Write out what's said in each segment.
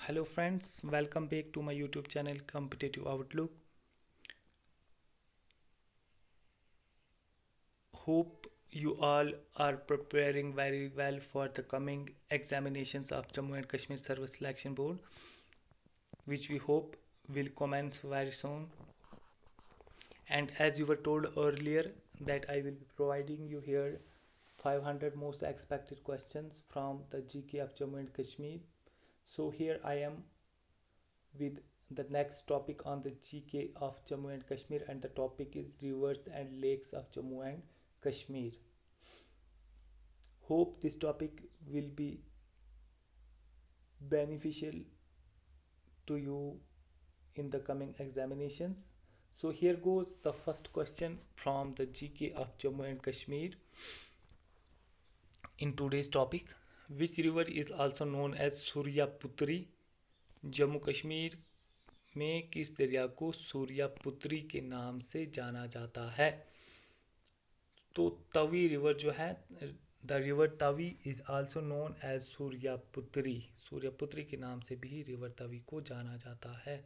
Hello friends, welcome back to my YouTube channel Competitive Outlook. Hope you all are preparing very well for the coming examinations of Jammu and Kashmir Service Selection Board, which we hope will commence very soon. And as you were told earlier that I will be providing you here 500 most expected questions from the GK of Jammu and Kashmir. So here I am with the next topic on the GK of Jammu and Kashmir, and the topic is rivers and lakes of Jammu and Kashmir. Hope this topic will be beneficial to you in the coming examinations. So here goes the first question from the GK of Jammu and Kashmir in today's topic. Which river is also known as Suryaputri? Jammu Kashmir में किस दरिया को सूर्यापुत्री के नाम से जाना जाता है? तो तवी रिवर जो है, the river Tawi is also known as Suryaputri. Suryaputri के नाम से भी रिवर तवी को जाना जाता है.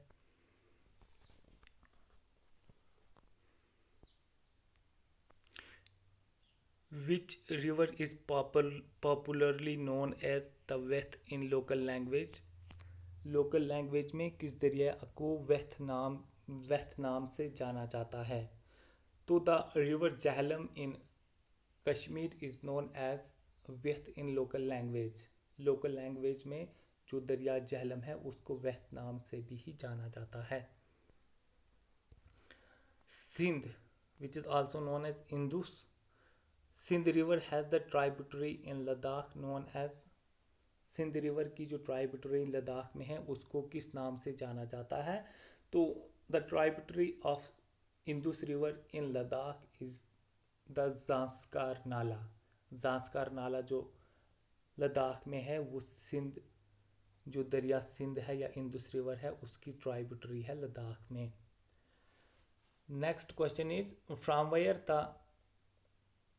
Which river is popularly known as the Weth in local language? Local language में किस दरिया को वेथ नाम से जाना जाता है? तो the river Jhelum in Kashmir is known as Vyeth in local language. Local language में जो दरिया जहलम है उसको वेथ नाम से भी जाना जाता है. Sindh which is also known as Indus. Sindh river has the tributary in Ladakh known as. Sindh river की जो ट्राइब्यूटरी लद्दाख में है उसको किस नाम से जाना जाता है? तो the tributary of Indus river in Ladakh is the Zanskar nala. Zanskar नाला जो लद्दाख में है वो सिंध, जो दरिया सिंध है या इंदुस रिवर है, उसकी ट्राइब्यूटरी है लद्दाख में. Next question is from where the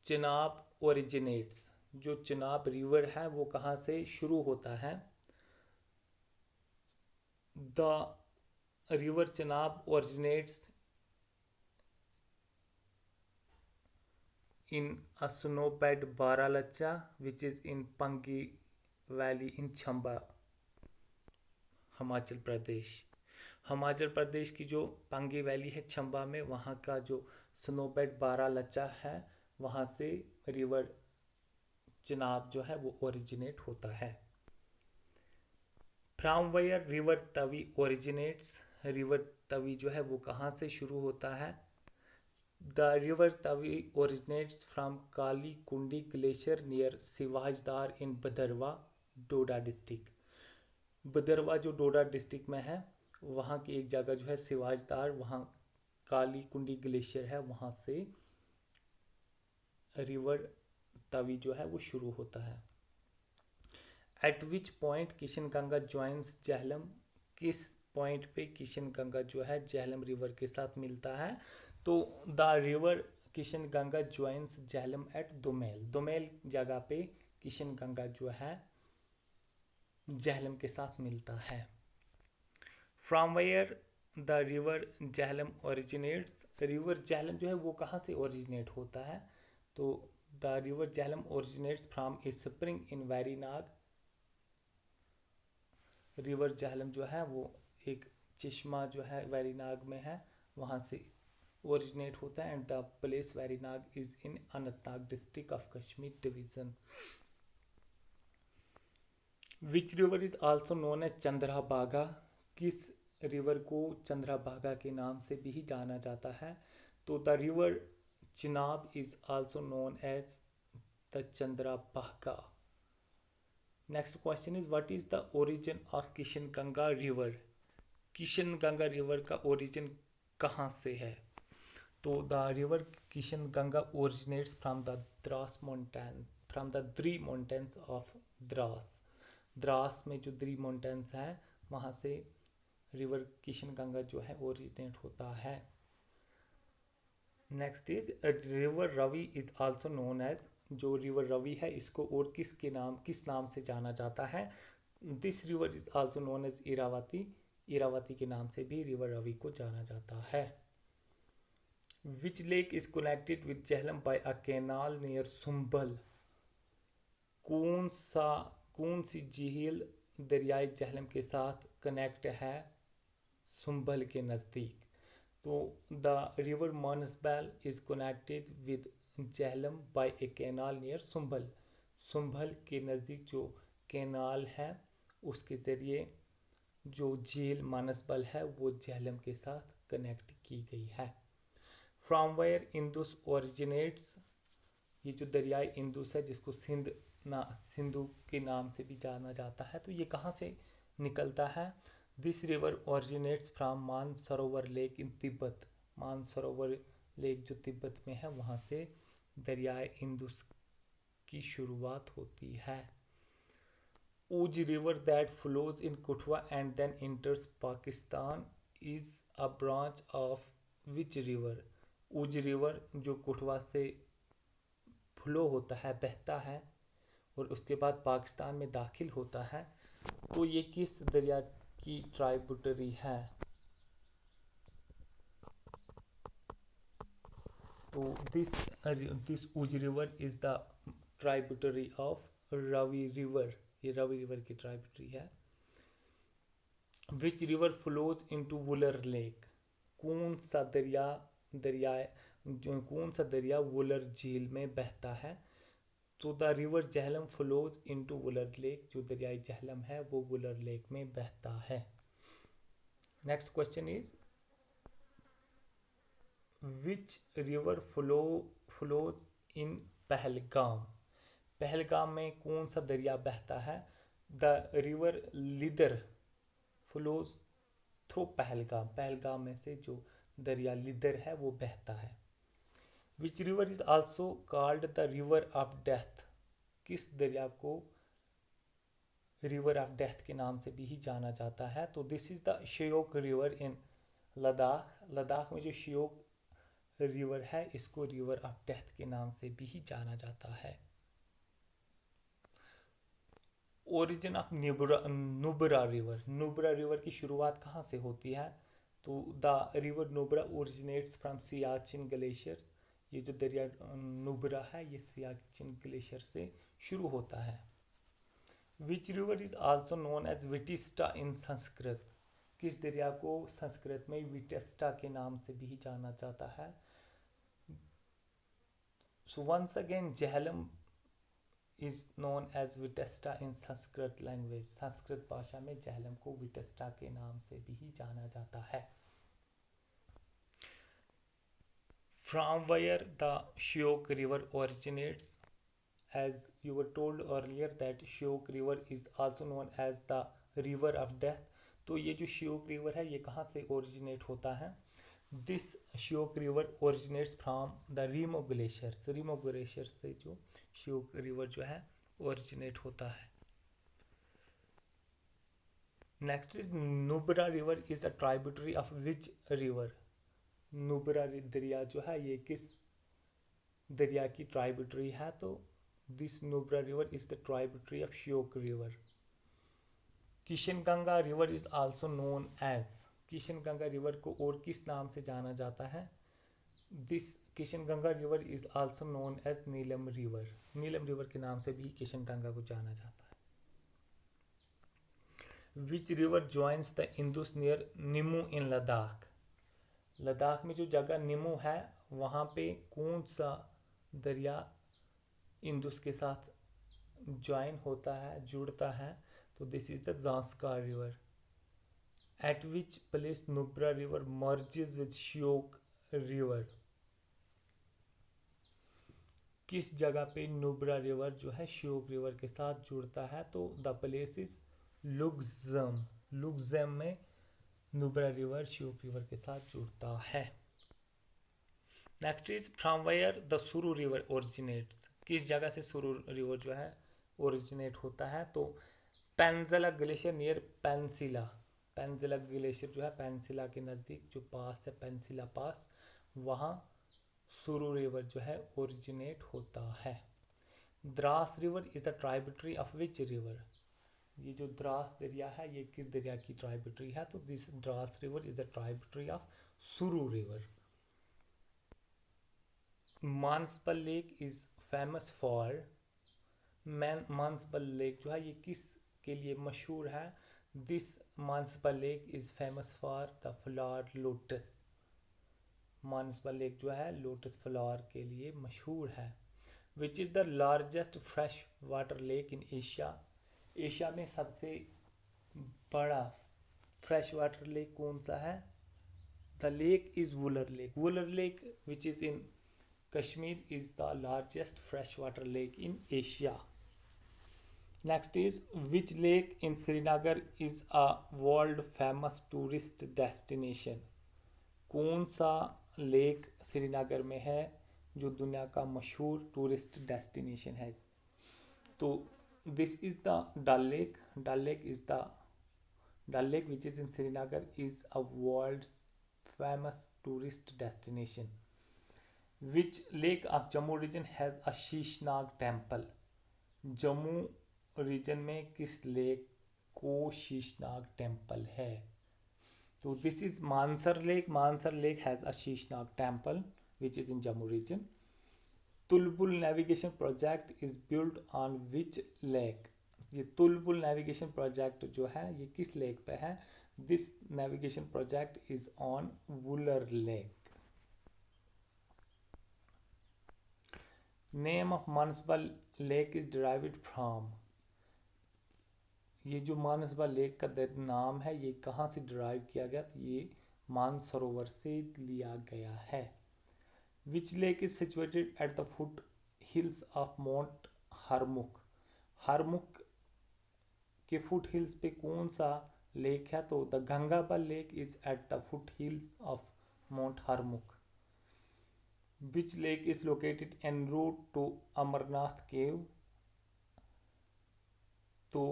Chenab originates. जो चिनाब रिवर है वो कहाँ से शुरू होता है? The river Chenab originates in a snow bed Baralacha which is in Pangi Valley in Chamba, Himachal Pradesh. Himachal Pradesh की जो पांगी वैली है चंबा में, वहाँ का जो स्नोबेड बारालचा है वहाँ से रिवर चिनाब जो है वो ओरिजिनेट होता है. From where river Tawi originates. River Tawi जो है वो कहाँ से शुरू होता है? The river Tavi originates from Kali Kundi Glacier near Sivajdar in Bhadarwa, Doda district. Bhaderwah जो डोडा डिस्ट्रिक्ट में है, वहाँ की एक जगह जो है सिवाजदार, वहाँ काली कुंडी ग्लेशियर है, वहाँ से रिवर तवी जो है वो शुरू होता है. Eight which point Kishanganga joins Jhelum. किस पॉइंट पे किशनगंगा जो है झेलम रिवर के साथ मिलता है? तो the river Kishanganga joins Jhelum at Domel. Domel जगह पे किशनगंगा जो है झेलम के साथ मिलता है. From where the river Jhelum originates. River Jhelum जो है वो कहाँ से ओरिजिनेट होता है? तो the river Jhelum originates from a spring in Verinag. River Jhelum जो है वो एक चश्मा जो है वेरीनाग में है, वहाँ से ओरिजिनेट होता है. And the place Verinag is in Anantnag district of Kashmir division. Which river is also known as Chandrabhaga. किस रिवर को चंद्रभागा के नाम से भी जाना जाता है? तो the river Chenab is also known as the Chandrabhaga. Next question is what is the origin of Kishanganga river. Kishanganga river का ओरिजिन कहाँ से है? तो the river Kishanganga originates from the Dras mountain, from the three mountains of Dras. Dras में जो द्री माउंटेन्स हैं वहाँ से रिवर किशनगंगा जो है ओरिजिनेट होता है. Next is river Ravi is also known as. जो रिवर रवि है इसको और किस नाम से जाना जाता है? This river is also known as Iravati. Iravati के नाम से भी रिवर रवि को जाना जाता है। Which lake is connected with Jhelum by a canal near Sumbal. कौन सा कौन सी झील दरियाई झेलम के साथ कनेक्ट है सुंबल के नज़दीक? तो the river Manasbal is connected with Jhelum by a canal near Sumbal. Sumbal के नज़दीक जो कैनाल है उसके ज़रिए जो झील मानसबल है वो झेलम के साथ कनेक्ट की गई है। From where Indus originates. ये जो दरियाई इंदुस है जिसको सिंधु के नाम से भी जाना जाता है, तो ये कहाँ से निकलता है? This river originates from Mansarovar lake in Tibet. Mansarovar lake जो तिब्बत में है वहाँ से दरियाई इंदुस की शुरुआत होती है। Uj river that flows in Kutwa and then enters Pakistan is a branch of which river? Uj river जो कुटवा से फ्लो होता है, बहता है और उसके बाद पाकिस्तान में दाखिल होता है, तो ये किस दरिया की ट्राइब्यूटरी है? तो this Ujh river is the tributary of Ravi river. ये रवि रिवर की ट्राइब्यूटरी है। Which river flows into Wular lake. कौन सा दरिया वुलर झील में बहता है? तो the river Jhelum flows into Wular lake. जो दरियाई झेलम है वो वुलर लेक में बहता है। Next question is which river flows in Pahalgam. Pahalgam में कौन सा दरिया बहता है? The river Lidder flows through Pahalgam. Pahalgam में से जो दरिया लिदर है वो बहता है। Which river is also called the river of death. किस दरिया को रिवर ऑफ डेथ के नाम से भी जाना जाता है? तो this is the Shyok river in Ladakh. Ladakh में जो श्योक रिवर है इसको रिवर ऑफ डेथ के नाम से भी जाना जाता है। Origin of Nubra river. Nubra river की शुरुआत कहाँ से होती है? तो the river Nubra originates from Siachen glacier. ये जो दरिया नुब्रा है ये सियाचिन ग्लेशियर से शुरू होता है। Which river is also known as Vitasta in Sanskrit. किस दरिया को संस्कृत में विटिस्टा के नाम से भी जाना जाता है? So once again Jhelum is known as Vitasta in Sanskrit language. Sanskrit भाषा में झेलम को विटेस्टा के नाम से भी जाना जाता है। From where the Shyok river originates, as you were told earlier that Shyok river is also known as the river of death। तो ये जो श्योक रिवर है ये कहाँ से ओरिजिनेट होता है? This Shyok river originates from the Rimo glacier. Rimo glacier से जो श्योक रिवर जो है ओरिजिनेट होता है। Next is Nubra river is the tributary of which river. Nubra दरिया जो है ये किस दरिया की ट्राइब्यूटरी है? तो this Nubra river is the tributary of Shyok river. Kishanganga river is also known as. Kishanganga river को और किस नाम से जाना जाता है? This Kishanganga river is also known as Neelum river. Neelum river के नाम से भी किशनगंगा को जाना जाता है। Which river joins the Indus near Nimu in Ladakh. Ladakh में जो जगह निमू है वहाँ पे कौन सा दरिया इंदुस के साथ ज्वाइन होता है, जुड़ता है? तो this is the Zanskar river. At which place Nubra river merges with Shyok river. किस जगह पे नुब्रा रिवर जो है श्योक रिवर के साथ जुड़ता है? तो the place is Luksam. Luksam में नुब्रा रिवर श्योक रिवर के साथ जुड़ता है। Next is from where the Suru river originates. किस जगह से सुरु रिवर जो है ओरिजिनेट होता है? तो पेंजिला ग्लेशियर नियर पेंसिला। पेंजिला ग्लेशियर जो है पेंसिला के नज़दीक जो पास है पेंसिला पास, वहाँ सुरु रिवर जो है ओरिजिनेट होता है। Dras river is the tributary of which river. ये जो द्रास दरिया है ये किस दरिया की ट्राइब्यूटरी है? तो this Dras river is the tributary of Suru river. Manasbal lake is famous for, Manasbal lake जो है ये किस के लिए मशहूर है? This Manasbal lake is famous for the flower lotus. Manasbal lake जो है लोटस फ्लावर के लिए मशहूर है। Which is the largest fresh water lake in Asia? Asia में सबसे बड़ा फ्रेश वाटर लेक कौन सा है? The lake is Wular lake. Wular lake which is in Kashmir is the largest freshwater lake in Asia. Next is, which lake in Srinagar is a world famous tourist destination? कौन सा lake Srinagar में है जो दुनिया का मशहूर टूरिस्ट डेस्टिनेशन है? तो this is the Dal lake. Dal lake which is in Srinagar is a world famous tourist destination. Which lake of Jammu region has a Sheshnag temple? Jammu region में किस लेक को शीशनाग टेम्पल है? तो this is Mansar lake. Mansar lake has a Sheshnag temple which is in Jammu region. Tulbul navigation project is build on which lake? ये Tulbul navigation project जो है ये किस लेक पे है? This navigation project is on Wular lake. Name of Manasbal lake is derived from. ये जो Manasbal lake का नाम है ये कहाँ से डिराइव किया गया? तो ये मानसरोवर से लिया गया है। Which lake is situated at the foot hills of mount Harmukh? Harmukh के फुट हिल्स पे कौन सा लेक है? तो the Gangabal lake is at the foot hills of mount Harmukh. Which lake is located en route to Amarnath cave? तो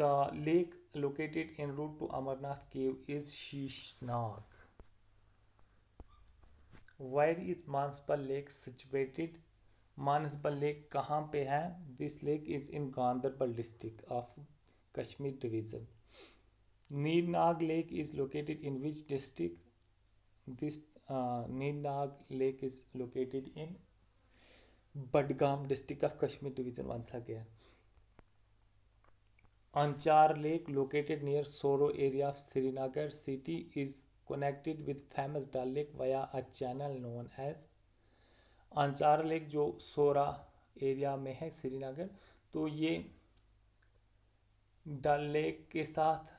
the lake located en route to Amarnath cave is Shishnag. Where is Mansbal lake situated? Mansbal lake कहाँ पे है? This lake is in Gandarbal district of Kashmir division. Neernag lake is located in which district? This Neernag lake is located in Budgam district of Kashmir division once again. Anchar lake located near Soro area of Srinagar city is connected with famous Dal lake via a channel known as। अंचार lake जो सोरा area में है श्रीनगर, तो ये डल lake के साथ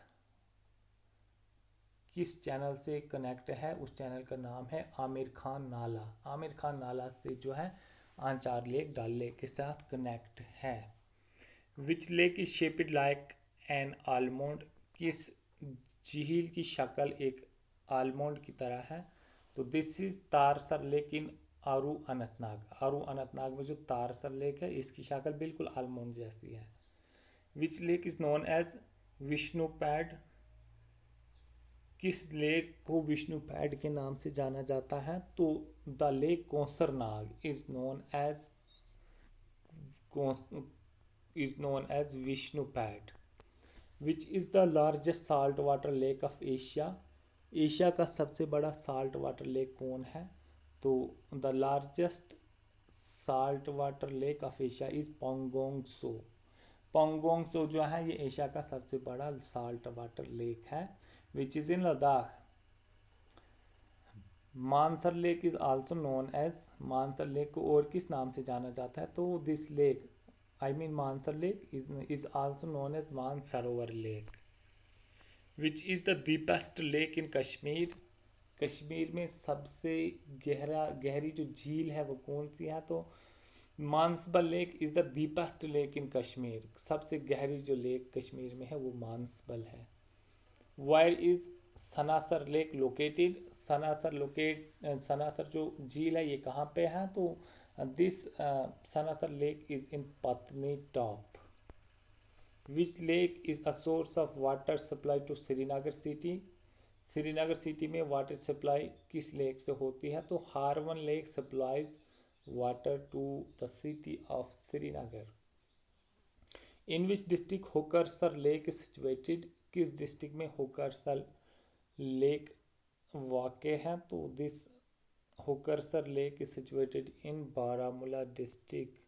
किस channel से connect है? उस चैनल का नाम है आमिर खान नाला। आमिर खान नाला से जो है अंचार लेक डल लेक के साथ कनेक्ट है। Which lake is shaped like an almond? किस झील की शक्ल एक आलमंड की तरह है? तो this is Tarsar lake in आरू अनंतनाग। आरू अनंतनाग में जो तारसर लेक है इसकी शक्ल बिल्कुल आलमंड जैसी है। Which lake is known as Vishnupad? किस लेक को विष्णुपैड के नाम से जाना जाता है? तो the lake Kausarnag is known as Vishnupad. Which is the largest salt water lake of Asia? Asia का सबसे बड़ा साल्ट वाटर लेक कौन है? तो the largest salt water lake of Asia is Pangong Tso. Pangong Tso जो है ये एशिया का सबसे बड़ा साल्ट वाटर लेक है which is in Ladakh. Mansar lake is also known as, Mansar lake को और किस नाम से जाना जाता है? तो this lake Mansar lake is also known as Mansarovar lake. Which is the deepest lake in Kashmir? Kashmir में सबसे गहरी जो झील है वो कौन सी है? तो Manasbal lake is the deepest lake in Kashmir. सबसे गहरी जो लेक कश्मीर में है वो मानसबल है। Where is Sanasar lake located? Sanasar जो झील है ये कहाँ पे है? तो this Sanasar lake is in Patnitop. Which lake is a source of water supply to Srinagar city? Srinagar city में वाटर सप्लाई किस लेक से होती है? तो Harwan lake supplies water to the city of Srinagar. In which district Hokersar lake is situated, किस district में Hokersar lake वाक़ है? तो this Hokersar lake is situated in Baramulla district.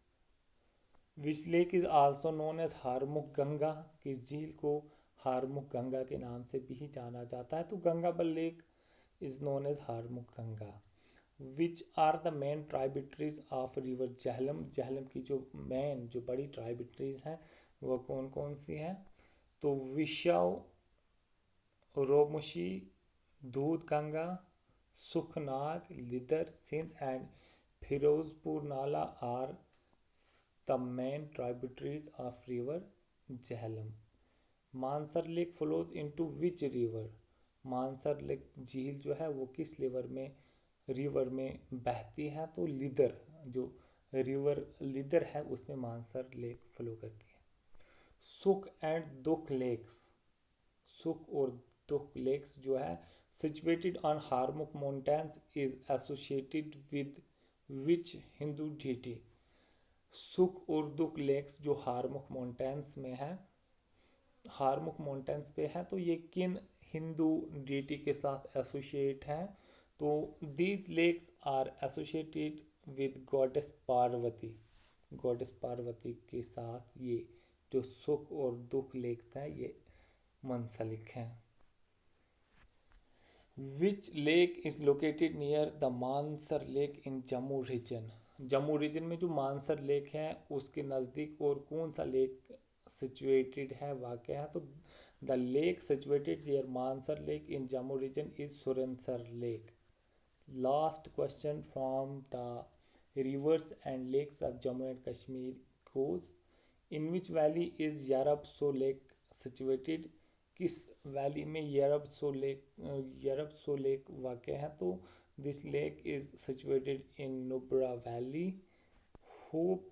Which lake is also known as Harmukh Ganga, किस झील को हारमुख गंगा के नाम से भी जाना जाता है? तो Gangabal lake is known as Harmukh Ganga. Which are the main tributaries of river Jhelum, Jhelum की जो मेन जो बड़ी ट्राइबिटरीज हैं वो कौन कौन सी हैं? तो Vishav, Romushi, Doodh Ganga, Sukhnag, Lidder Sindh and Ferozpur nala are the main tributaries of river Jhelum. Mansar lake flows into which river, Mansar lake झील जो है वो किस रिवर में बहती है? तो लिदर, जो रिवर लिदर है उसमें मानसर लेक फ्लो करती है। सुख एंड दुख लेक्स, सुख और दुख लेक्स जो है situated on Harmukh mountains is associated with which Hindu deity. Sukh और दुख लेक्स जो हारमुख माउंटेन्स में है, हारमुख माउंटेन्स पे है, तो ये किन हिंदू डीटी के साथ एसोसिएट है? तो these lakes are associated with goddess Parvati, goddess Parvati के साथ ये जो सुख और दुख लेक्स हैं ये मंसलिक हैं। Which lake is located near the Mansar lake in Jammu region, Jammu region में जो मानसर लेक है उसके नज़दीक और कौन सा लेक सिचुएटेड है, वाक़ है? तो the lake situated near Mansar lake in Jammu region is Surinsar lake. Last question from the rivers and lakes of Jammu and Kashmir goes, in which valley is Yarab So Lake situated, किस वैली में यरब सो लेक वाक़ है? तो this lake is situated in Nubra valley. Hope